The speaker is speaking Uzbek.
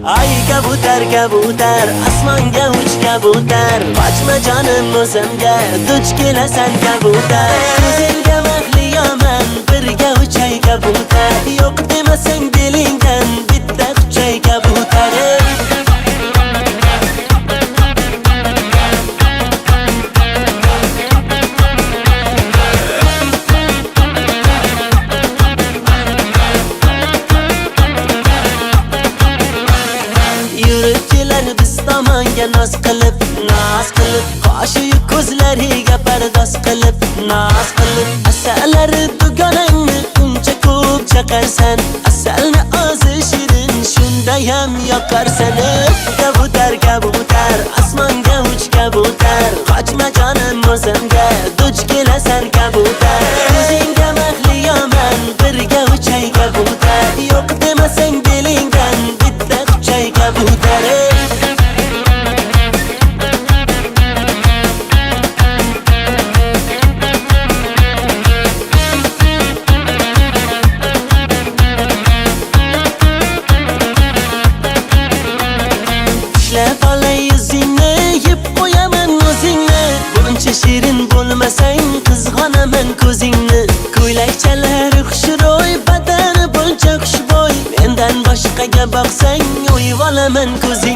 Ay kabutar kabutar, osmonga uch kabutar, qochma jonim o'zimga, duch kelasan kabutar. Ko'zingga mahliyoman, birga uchay kabutar, yo'q demasang dilingdan bitta quchay kabutar. Yuribchilar biz tomonga noz qilib, qoshi ko'zlariga pardoz qilib, noz qilib. Asalari dugonangni uncha ko'p chaqarsan, asalni ozi shirin shundayam yoqarsan. Kabutar kabutar, osmonga uch kabutar, qochma jonim o'zimga, duch kelasan kabutar. Ko'zingga mahliyoman, birga uchay kabutar, yo'q demasang dilingdan bitta quchay kabutar. Ishlab olay yuzingni, yeb qo'yaman o'zingni. Buncha shirin bo'lmasang, qizg'onaman ko'zingni. Ko'ylakchalari xushro'y, badani buncha xushbo'y. Mendan boshqaga boqsang, o'yib olaman ko'zingni.